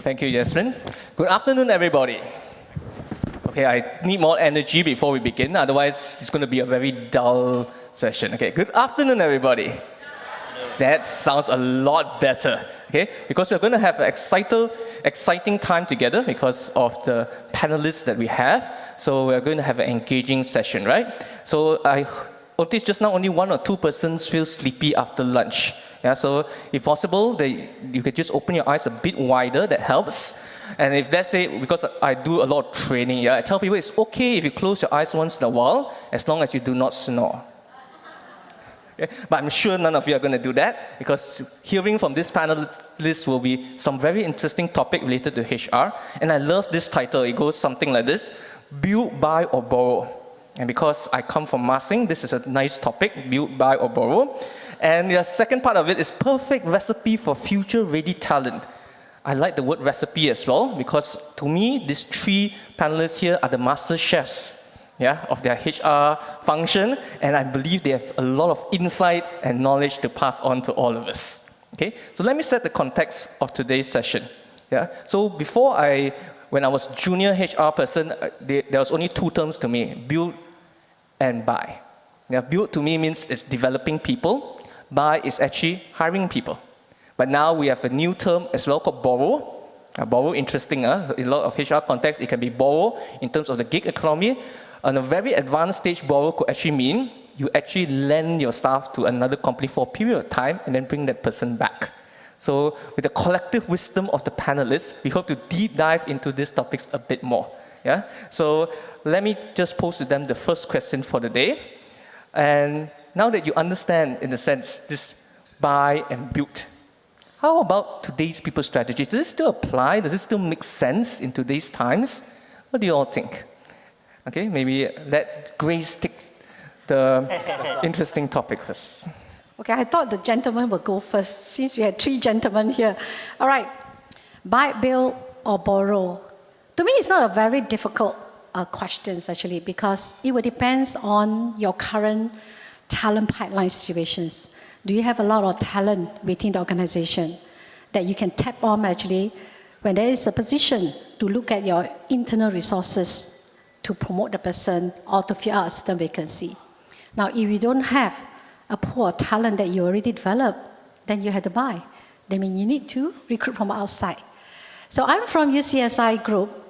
Thank you, Yasmin. Good afternoon, everybody. Okay, I need more energy before we begin, otherwise it's going to be a very dull session. Okay, good afternoon, everybody. That sounds a lot better, okay? Because we're going to have an exciting time together because of the panelists that we have. So we're going to have an engaging session, right? So I noticed just now only 1 or 2 persons feel sleepy after lunch. Yeah, so if possible, you could just open your eyes a bit wider, that helps. And if that's it, because I do a lot of training, yeah, I tell people it's okay if you close your eyes once in a while, as long as you do not snore. Okay? But I'm sure none of you are going to do that, because hearing from this panelist will be some very interesting topic related to HR. And I love this title. It goes something like this: build, buy, or borrow. And because I come from Masing, this is a nice topic: build, buy, or borrow. And the second part of it is perfect recipe for future-ready talent. I like the word recipe as well, because to me, these 3 panelists here are the master chefs, yeah, of their HR function, and I believe they have a lot of insight and knowledge to pass on to all of us. Okay, so let me set the context of today's session. Yeah, so when I was junior HR person, there was only 2 terms to me: build and buy. Yeah, build to me means it's developing people. Buy is actually hiring people. But now we have a new term as well called borrow. Borrow, interesting, in a lot of HR context, it can be borrow in terms of the gig economy. On a very advanced stage, borrow could actually mean you actually lend your staff to another company for a period of time and then bring that person back. So with the collective wisdom of the panelists, we hope to deep dive into these topics a bit more. Yeah? So let me just pose to them the first question for the day. And now that you understand, in a sense, this buy and build, how about today's people strategies? Does it still apply? Does it still make sense in today's times? What do you all think? Okay, maybe let Grace take the interesting topic first. Okay, I thought the gentleman would go first, since we had 3 gentlemen here. All right, buy, build, or borrow. To me, it's not a very difficult question, actually, because it will depend on your current talent pipeline situations. Do you have a lot of talent within the organization that you can tap on, actually, when there is a position to look at your internal resources to promote the person or to fill out a certain vacancy? Now, if you don't have a pool of talent that you already developed, then you have to buy. That means you need to recruit from outside. So I'm from UCSI Group.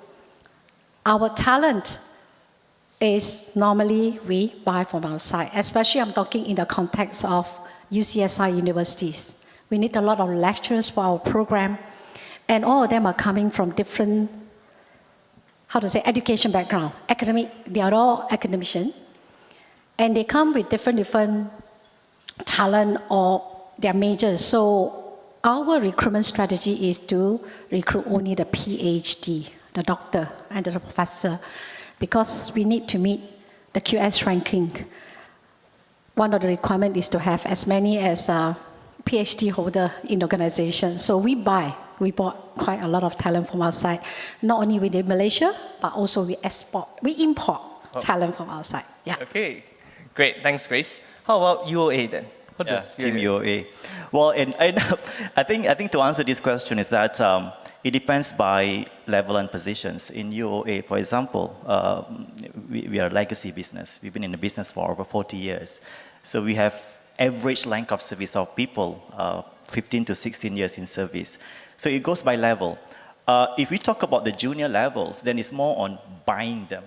Our talent is normally we buy from outside, especially I'm talking in the context of UCSI universities. We need a lot of lecturers for our program, and all of them are coming from different, education background. Academic, they are all academicians, and they come with different talent or their majors. So our recruitment strategy is to recruit only the PhD, the doctor and the professor, because we need to meet the QS ranking. One of the requirements is to have as many as a PhD holder in the organization. So we bought quite a lot of talent from outside, not only within Malaysia, but also we import talent from outside. Yeah. Okay, great, thanks, Grace. How about UOA then? Team UOA. Well, and I think to answer this question is that it depends by level and positions. In UOA, for example, we are a legacy business. We've been in the business for over 40 years. So we have average length of service of people, 15 to 16 years in service. So it goes by level. If we talk about the junior levels, then it's more on buying them.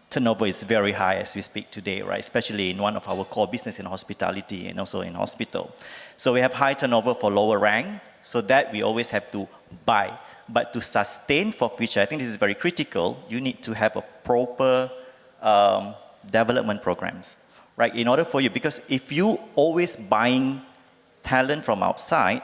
Turnover is very high as we speak today, right? Especially in one of our core business in hospitality and also in hospital. So we have high turnover for lower rank, so that we always have to buy. But to sustain for future, I think this is very critical. You need to have a proper development programs, right? In order for you, because if you always buying talent from outside,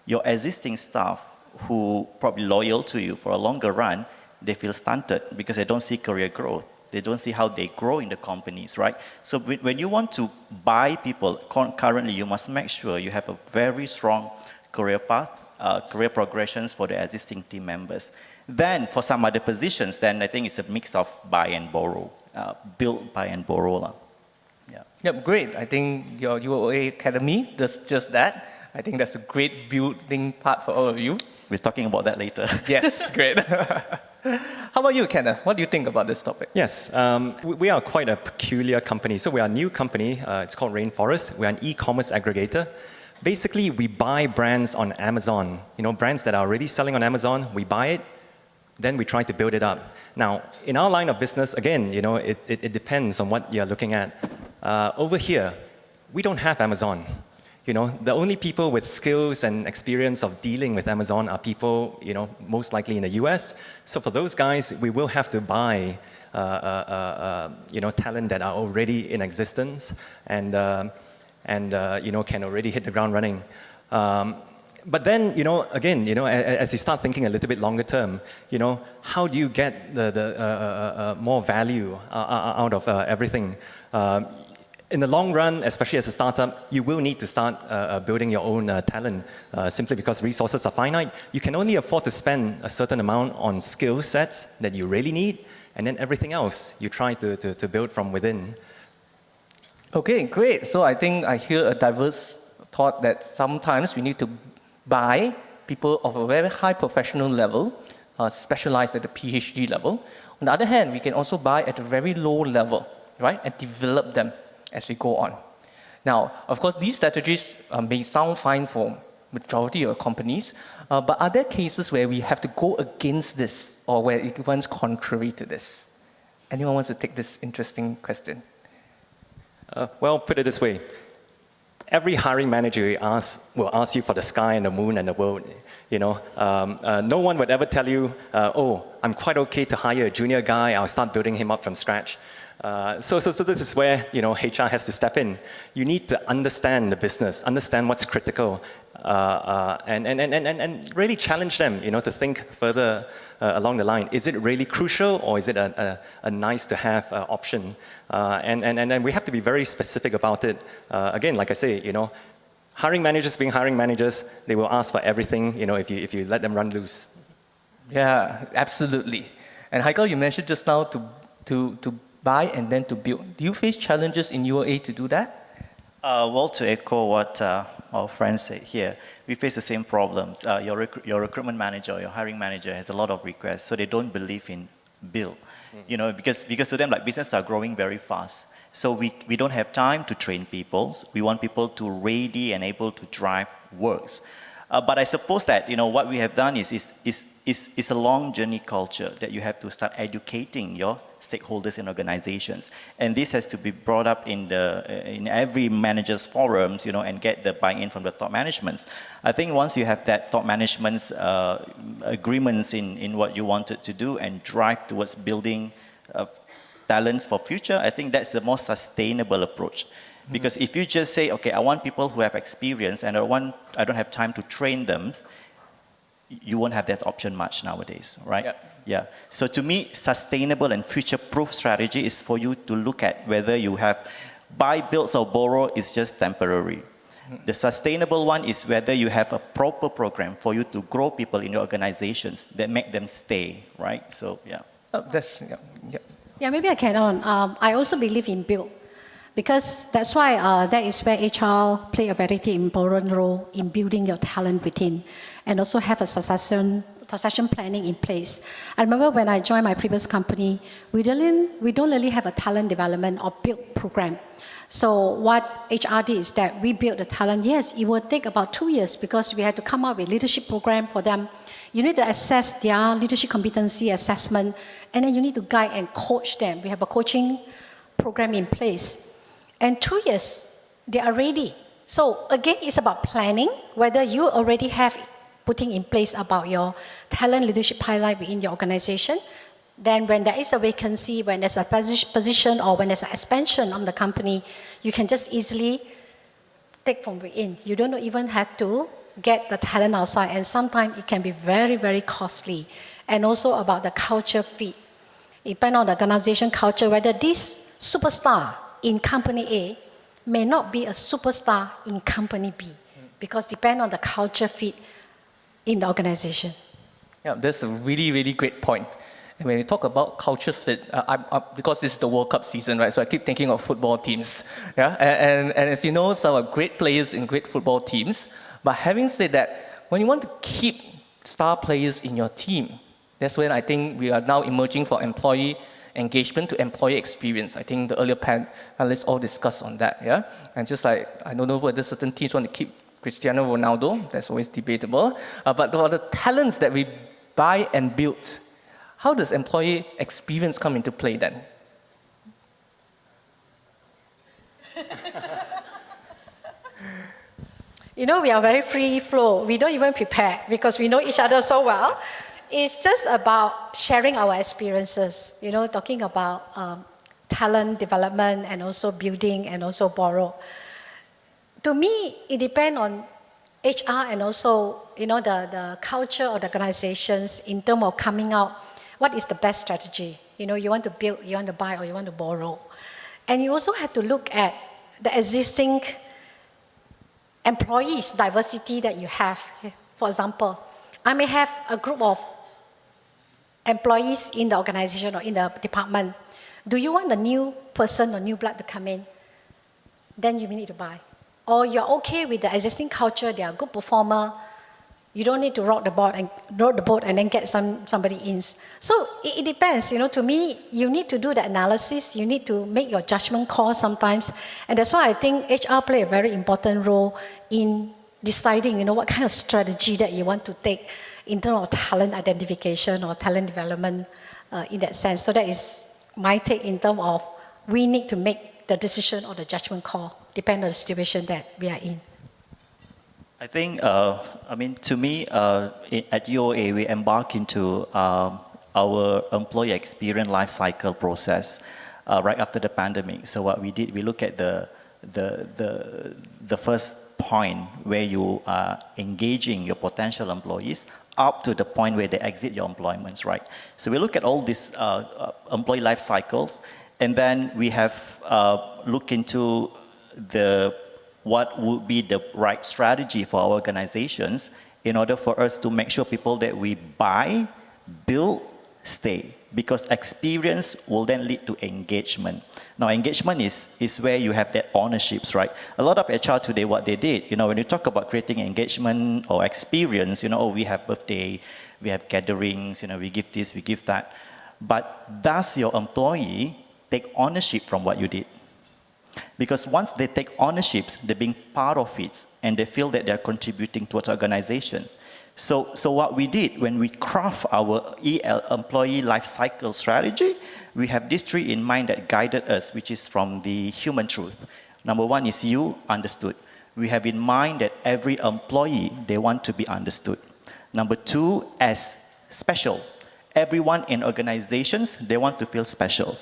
your existing staff who probably loyal to you for a longer run, they feel stunted because they don't see career growth. They don't see how they grow in the companies, right? So when you want to buy people, currently you must make sure you have a very strong career path, career progressions for the existing team members. Then for some other positions, then I think it's a mix of buy and borrow, build, buy and borrow. Yeah. Yep, great. I think your UOA Academy does just that. I think that's a great building part for all of you. We're talking about that later. Yes, great. How about you, Kenneth? What do you think about this topic? Yes, we are quite a peculiar company. So we are a new company. It's called Rainforest. We're an e-commerce aggregator. Basically, we buy brands on Amazon. Brands that are already selling on Amazon, we buy it, then we try to build it up. Now, in our line of business, again, it depends on what you're looking at. Over here, we don't have Amazon. The only people with skills and experience of dealing with Amazon are people, most likely in the US. So for those guys, we will have to buy, talent that are already in existence and can already hit the ground running. But then, again, as you start thinking a little bit longer term, how do you get the more value out of everything? In the long run, especially as a startup, you will need to start building your own talent simply because resources are finite. You can only afford to spend a certain amount on skill sets that you really need, and then everything else you try to build from within. Okay, great. So I think I hear a diverse thought that sometimes we need to buy people of a very high professional level, specialized at the PhD level. On the other hand, we can also buy at a very low level, right, and develop them as we go on. Now, of course, these strategies may sound fine for majority of companies, but are there cases where we have to go against this or where it runs contrary to this? Anyone wants to take this interesting question? Well, put it this way. Every hiring manager will ask you for the sky and the moon and the world. No one would ever tell you, oh, I'm quite okay to hire a junior guy, I'll start building him up from scratch. So this is where HR has to step in. You need to understand the business, understand what's critical, and really challenge them, to think further along the line. Is it really crucial, or is it a nice to have option? And we have to be very specific about it. Again, like I say, hiring managers being hiring managers, they will ask for everything, if you let them run loose. Yeah, absolutely. And Heiko, you mentioned just now to buy and then to build. Do you face challenges in UOA to do that? Well, to echo what our friends said here, we face the same problems. Your recruitment manager or your hiring manager has a lot of requests, so they don't believe in build. Because to them, like, businesses are growing very fast. So we don't have time to train people. We want people to ready and able to drive works. But I suppose that what we have done is a long journey culture that you have to start educating your stakeholders in organizations, and this has to be brought up in every manager's forums, and get the buy-in from the top managements. I think once you have that top management's agreements in what you wanted to do and drive towards building talents for future, I think that's the most sustainable approach. Because if you just say, okay, I want people who have experience and I don't have time to train them, you won't have that option much nowadays, right? Yeah. So to me, sustainable and future-proof strategy is for you to look at whether you have buy, build, or borrow is just temporary. The sustainable one is whether you have a proper program for you to grow people in your organizations that make them stay, right? So, yeah. Yeah, maybe I can on. I also believe in build. Because that's why that is where HR play a very important role in building your talent within, and also have a succession planning in place. I remember when I joined my previous company, we don't really have a talent development or build program. So what HR did is that we built the talent. Yes, it would take about 2 years because we had to come up with leadership program for them. You need to assess their leadership competency assessment, and then you need to guide and coach them. We have a coaching program in place. And 2 years, they are ready. So again, it's about planning, whether you already have putting in place about your talent leadership pipeline within your organization. Then when there is a vacancy, when there's a position, or when there's an expansion of the company, you can just easily take from within. You don't even have to get the talent outside. And sometimes it can be very, very costly. And also about the culture fit. It depends on the organization culture, whether this superstar in company A may not be a superstar in company B, because depend on the culture fit in the organization. Yeah, that's a really, really great point. And when we talk about culture fit, because this is the World Cup season, right? So I keep thinking of football teams. Yeah, and as you know, some are great players in great football teams, But having said that, when you want to keep star players in your team, that's when I think we are now emerging for employee engagement to employee experience. I think the earlier panelists all discussed on that, yeah? And just like, I don't know whether certain teams want to keep Cristiano Ronaldo, that's always debatable, but the talents that we buy and build, how does employee experience come into play then? You know, we are very free flow. We don't even prepare because we know each other so well. It's just about sharing our experiences, you know, talking about talent development and also building and also borrow. To me, it depends on HR and also, you know, the culture of the organizations in terms of coming out, what is the best strategy? You know, you want to build, you want to buy, or you want to borrow. And you also have to look at the existing employees diversity that you have. For example, I may have a group of employees in the organization or in the department. Do you want a new person or new blood to come in? Then you need to buy. Or you're okay with the existing culture, they are a good performer. You don't need to rock the boat and then get somebody in. So it depends. You know, to me, you need to do the analysis. You need to make your judgment call sometimes. And that's why I think HR play a very important role in deciding, you know, what kind of strategy that you want to take in terms of talent identification or talent development in that sense. So that is my take in terms of we need to make the decision or the judgment call, depending on the situation that we are in. I think, to me, at UOA, we embark into our employee experience life cycle process right after the pandemic. So what we did, we look at the first point where you are engaging your potential employees up to the point where they exit your employments, right? So we look at all these employee life cycles, and then we have looked into what would be the right strategy for our organizations in order for us to make sure people that we buy, build, stay. Because experience will then lead to engagement. Now, engagement is where you have that ownerships, right? A lot of HR today, what they did, you know, when you talk about creating engagement or experience, you know, oh, we have birthday, we have gatherings, you know, we give this, we give that. But does your employee take ownership from what you did? Because once they take ownerships, they're being part of it, and they feel that they're contributing towards organizations. So what we did when we craft our employee life cycle strategy, we have these three in mind that guided us, which is from the human truth. Number one is you understood. We have in mind that every employee, they want to be understood. Number two, as special. Everyone in organizations, they want to feel special.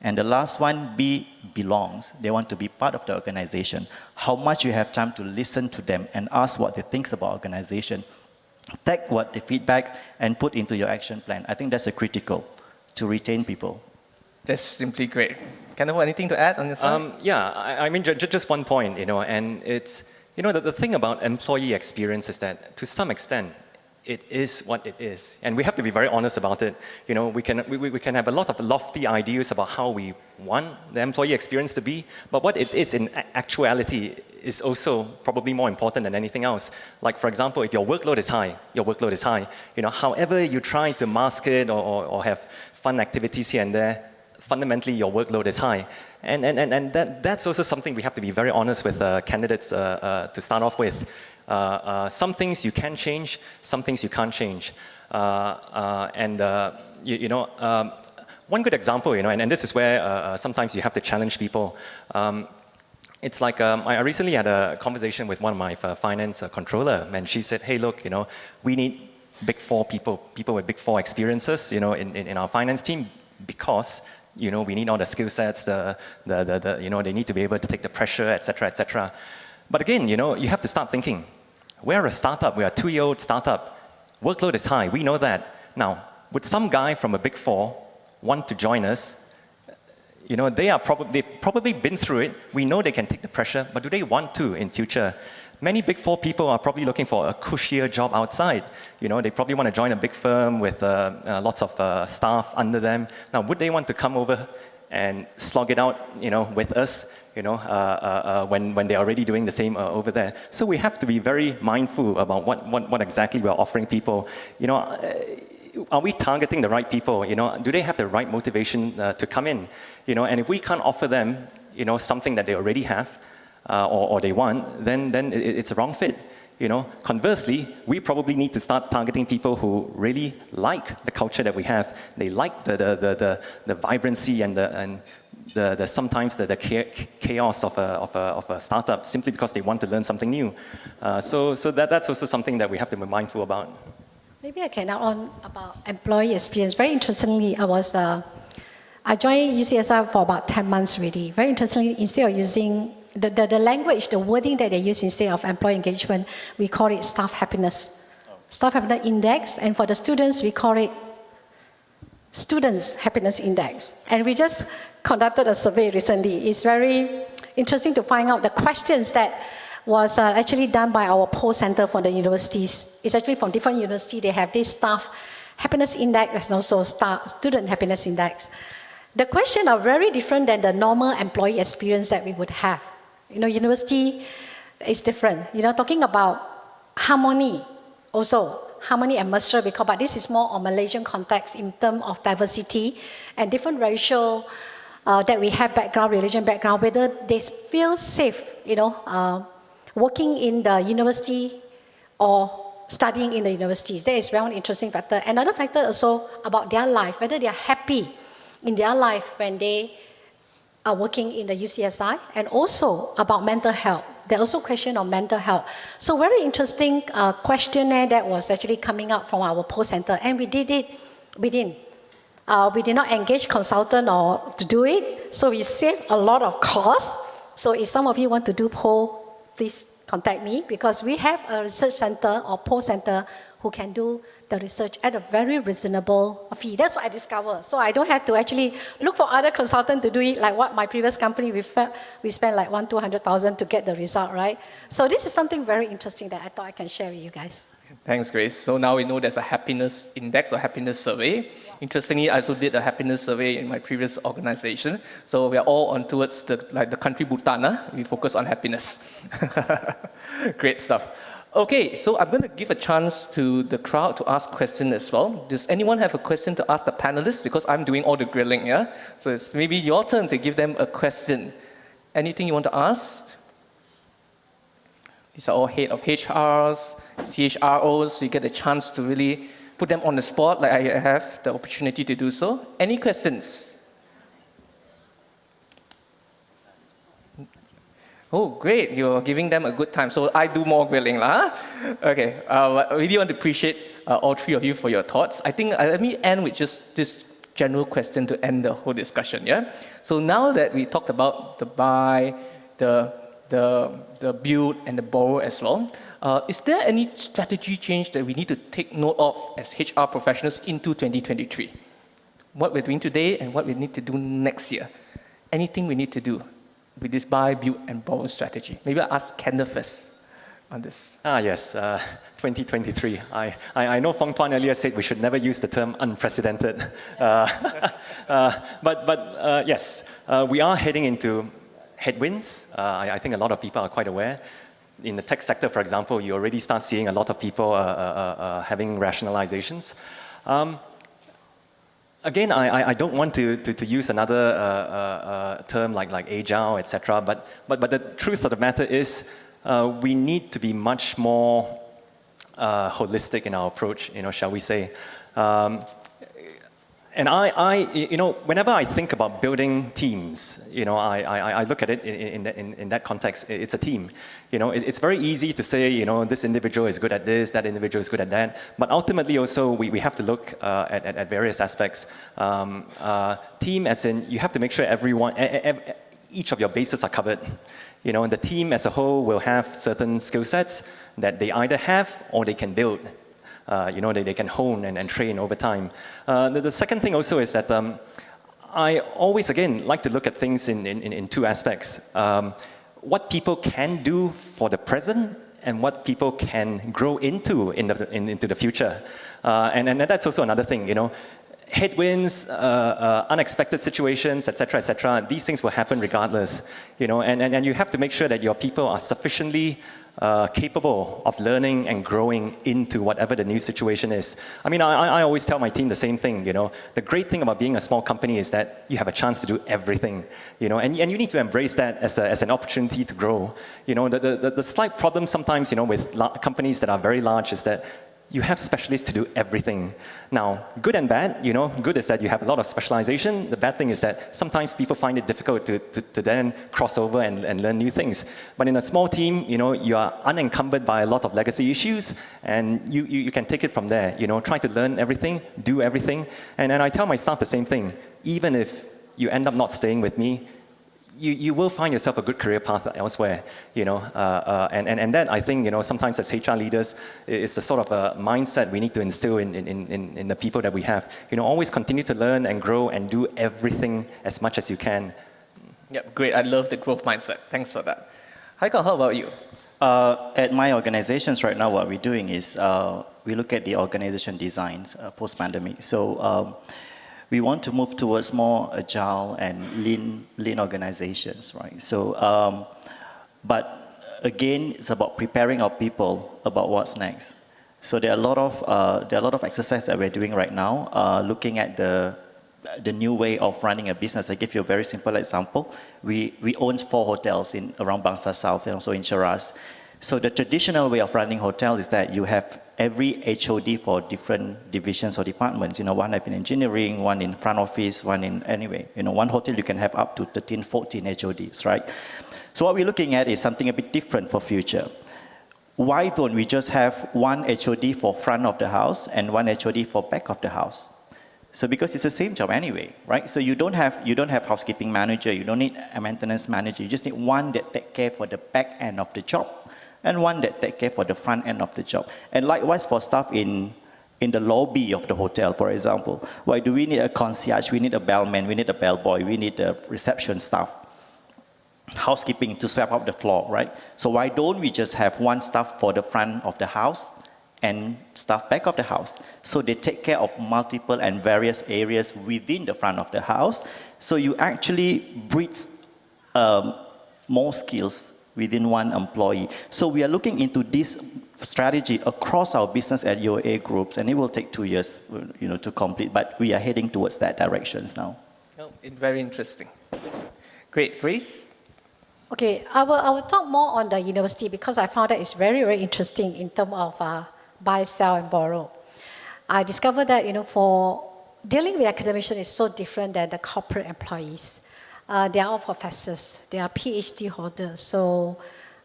And the last one, B, belongs. They want to be part of the organization. How much you have time to listen to them and ask what they think about organization. Take what the feedback and put into your action plan. I think that's a critical to retain people. That's simply great. Kenneth, anything to add on your side? I mean, just one point, you know, and it's, you know, the thing about employee experience is that to some extent, it is what it is. And we have to be very honest about it. You know, we can have a lot of lofty ideas about how we want the employee experience to be, but what it is in actuality is also probably more important than anything else. Like, for example, if your workload is high, your workload is high. You know, however you try to mask it or have fun activities here and there, fundamentally your workload is high. And that's also something we have to be very honest with candidates to start off with. Some things you can change, some things you can't change. One good example, you know, and this is where sometimes you have to challenge people. It's like I recently had a conversation with one of my finance controller, and she said, "Hey, look, you know, we need Big Four people with Big Four experiences, you know, in our finance team, because you know we need all the skill sets, you know, they need to be able to take the pressure, etc., etc." But again, you know, you have to start thinking. We're a startup. We're a 2-year-old startup. Workload is high. We know that. Now, would some guy from a Big Four want to join us? You know, they've probably been through it. We know they can take the pressure, but do they want to in future? Many Big Four people are probably looking for a cushier job outside. You know, they probably want to join a big firm with lots of staff under them. Now, would they want to come over and slog it out, you know, with us when they're already doing the same over there. So we have to be very mindful about what exactly we're offering people. Are we targeting the right people? Do they have the right motivation to come in? And if we can't offer them, something that they already have or they want, then it's a wrong fit. Conversely, we probably need to start targeting people who really like the culture that we have. They like the vibrancy and the sometimes the chaos of a startup simply because they want to learn something new. So that's also something that we have to be mindful about. Maybe I can add on about employee experience. Very interestingly, I joined UCSI for about 10 months already. Very interestingly, instead of using the language, the wording that they use instead of employee engagement, we call it staff happiness. Staff happiness index, and for the students, we call it students happiness index. And we just conducted a survey recently. It's very interesting to find out the questions that was actually done by our poll center for the universities. It's actually from different universities. They have this staff happiness index and also student happiness index. The questions are very different than the normal employee experience that we would have. University is different. Talking about harmony also. Harmony and mutual, but this is more on Malaysian context in terms of diversity and different racial that we have background, religion background, whether they feel safe, working in the university or studying in the universities. That is one interesting factor. Another factor also about their life, whether they are happy in their life when they are working in the UCSI, and also about mental health. There's also a question on mental health. So very interesting questionnaire that was actually coming out from our poll center, and we did it within. We did not engage consultant or to do it, so we saved a lot of cost. So if some of you want to do poll, please contact me, because we have a research center or poll center who can do the research at a very reasonable fee. That's what I discovered. So I don't have to actually look for other consultants to do it, like what my previous company, we spent like 200,000 to get the result, right? So this is something very interesting that I thought I can share with you guys. Thanks, Grace. So now we know there's a happiness index or happiness survey. Interestingly, I also did a happiness survey in my previous organization. So we are all on towards the country Bhutan. We focus on happiness. Great stuff. Okay, so I'm going to give a chance to the crowd to ask questions as well. Does anyone have a question to ask the panelists? Because I'm doing all the grilling, yeah? So it's maybe your turn to give them a question. Anything you want to ask? These are all head of HRs, CHROs, so you get a chance to really put them on the spot, like I have the opportunity to do so. Any questions? Oh, great, you're giving them a good time. So I do more grilling, lah. Okay, I really want to appreciate all three of you for your thoughts. I think let me end with just this general question to end the whole discussion, yeah? So now that we talked about the buy, the build, and the borrow as well, is there any strategy change that we need to take note of as HR professionals into 2023? What we're doing today and what we need to do next year? Anything we need to do with this buy, build, and borrow strategy? Maybe I'll ask Kenneth first on this. Yes, 2023. I know Fong Tuan earlier said we should never use the term unprecedented. But yes, we are heading into headwinds. I think a lot of people are quite aware. In the tech sector, for example, you already start seeing a lot of people having rationalizations. Again, I don't want to use another term like agile, etc. But the truth of the matter is, we need to be much more holistic in our approach, shall we say? And whenever I think about building teams, I look at it in that context. It's a team. It's very easy to say, this individual is good at this, that individual is good at that. But ultimately, also, we have to look at various aspects. Team, as in, you have to make sure each of your bases are covered. The team as a whole will have certain skill sets that they either have or they can build. They can hone and train over time. The second thing also is that I always, again, like to look at things in two aspects. What people can do for the present and what people can grow into the future. And that's also another thing, headwinds, unexpected situations, etc., these things will happen regardless, and you have to make sure that your people are sufficiently capable of learning and growing into whatever the new situation is. I mean, I always tell my team the same thing, The great thing about being a small company is that you have a chance to do everything, and you need to embrace that as an opportunity to grow. The slight problem sometimes, with companies that are very large is that you have specialists to do everything. Now, good and bad, good is that you have a lot of specialization. The bad thing is that sometimes people find it difficult to then cross over and learn new things. But in a small team, you are unencumbered by a lot of legacy issues, and you can take it from there. Try to learn everything, do everything. And I tell my staff the same thing. Even if you end up not staying with me, you will find yourself a good career path elsewhere, and that I think sometimes as HR leaders, it's a sort of a mindset we need to instill in the people that we have. Always continue to learn and grow and do everything as much as you can. Yeah, great. I love the growth mindset. Thanks for that. Haikal, how about you? At my organizations right now, what we're doing is we look at the organization designs post-pandemic. So we want to move towards more agile and lean organizations, right? So, but again, it's about preparing our people about what's next. So there are a lot of exercise that we're doing right now, looking at the new way of running a business. I give you a very simple example. We own 4 hotels around Bangsa South and also in Cheras. So the traditional way of running hotel is that you have every HOD for different divisions or departments. One have in engineering, one in front office, one in anyway. One hotel you can have up to 13, 14 HODs, right? So what we're looking at is something a bit different for future. Why don't we just have one HOD for front of the house and one HOD for back of the house? So because it's the same job anyway, right? So you don't have housekeeping manager, you don't need a maintenance manager, you just need one that take care for the back end of the job, and one that take care for the front end of the job. And likewise for staff in the lobby of the hotel, for example. Why do we need a concierge? We need a bellman, we need a bellboy, we need a reception staff, housekeeping to sweep up the floor, right? So why don't we just have one staff for the front of the house and staff back of the house? So they take care of multiple and various areas within the front of the house. So you actually breed more skills within one employee. So we are looking into this strategy across our business at UOA groups, and it will take 2 years, to complete. But we are heading towards that directions now. Oh, very interesting. Great, Grace. Okay, I will talk more on the university because I found that it's very, very interesting in terms of buy, sell, and borrow. I discovered that for dealing with academicians is so different than the corporate employees. They are all professors. They are PhD holders. So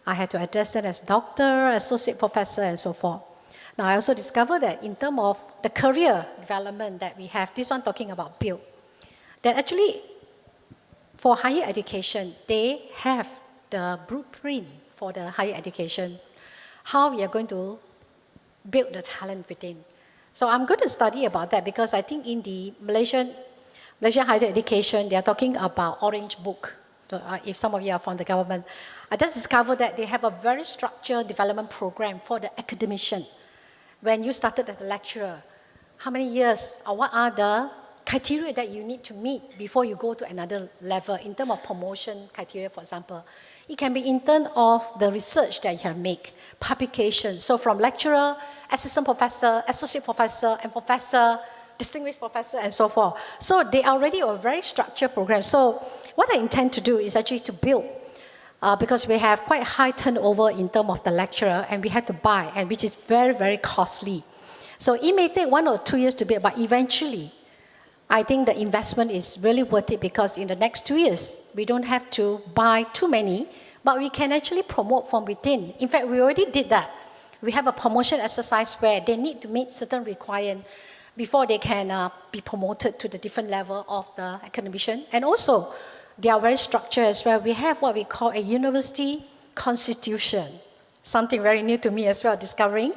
I had to address them as doctor, associate professor, and so forth. Now, I also discovered that in terms of the career development that we have, this one talking about build, that actually for higher education, they have the blueprint for the higher education, how we are going to build the talent within. So I'm going to study about that because I think in the Malaysian higher education, they are talking about Orange Book. If some of you are from the government, I just discovered that they have a very structured development program for the academician. When you started as a lecturer, how many years or what are the criteria that you need to meet before you go to another level in terms of promotion criteria, for example? It can be in terms of the research that you have made, publication. So from lecturer, assistant professor, associate professor, and professor, distinguished professor, and so forth. So they are already a very structured program. So what I intend to do is actually to build, because we have quite high turnover in terms of the lecturer, and we have to buy, and which is very, very costly. So it may take 1 or 2 years to build, but eventually, I think the investment is really worth it because in the next 2 years, we don't have to buy too many, but we can actually promote from within. In fact, we already did that. We have a promotion exercise where they need to meet certain requirements before they can be promoted to the different level of the academician. And also, they are very structured as well. We have what we call a university constitution, something very new to me as well, discovering.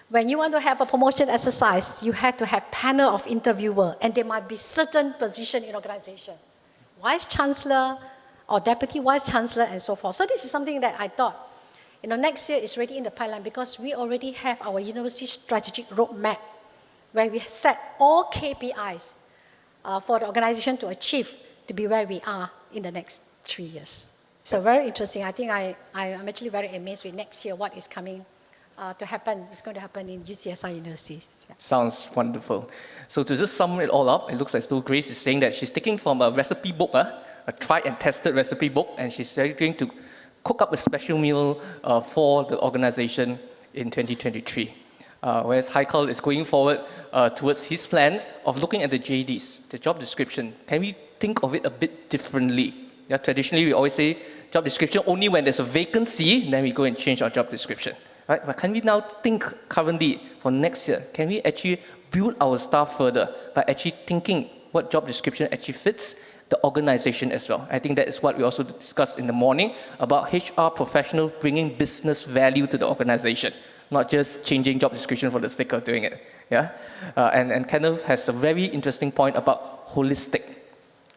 When you want to have a promotion exercise, you have to have panel of interviewer, and there might be certain position in organization. Vice Chancellor or Deputy Vice Chancellor and so forth. So this is something that I thought, next year is already in the pipeline because we already have our university strategic roadmap where we set all KPIs for the organization to achieve to be where we are in the next 3 years. So very interesting. I think I'm actually very amazed with next year what is coming to happen. It's going to happen in UCSI universities. Yeah. Sounds wonderful. So to just sum it all up, it looks as though Grace is saying that she's taking from a recipe book, a tried and tested recipe book, and she's going to cook up a special meal for the organization in 2023. Whereas Haikal is going forward towards his plan of looking at the JDs, the job description. Can we think of it a bit differently? Yeah, traditionally, we always say job description only when there's a vacancy, then we go and change our job description. Right? But can we now think currently for next year? Can we actually build our staff further by actually thinking what job description actually fits the organization as well? I think that is what we also discussed in the morning about HR professionals bringing business value to the organization, not just changing job description for the sake of doing it. Yeah, and Kenneth has a very interesting point about holistic.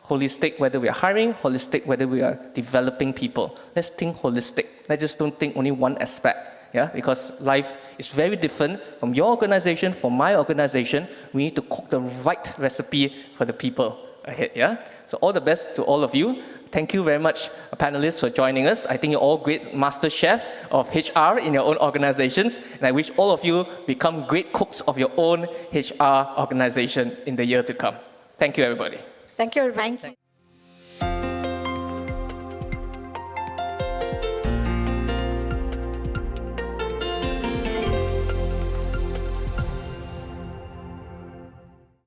Holistic, whether we are hiring, holistic, whether we are developing people. Let's think holistic. Let's just don't think only one aspect. Yeah, because life is very different from your organization, from my organization. We need to cook the right recipe for the people ahead. Yeah. So all the best to all of you. Thank you very much, panelists, for joining us. I think you're all great master chef of HR in your own organizations, and I wish all of you become great cooks of your own HR organization in the year to come. Thank you, everybody. Thank you, everybody.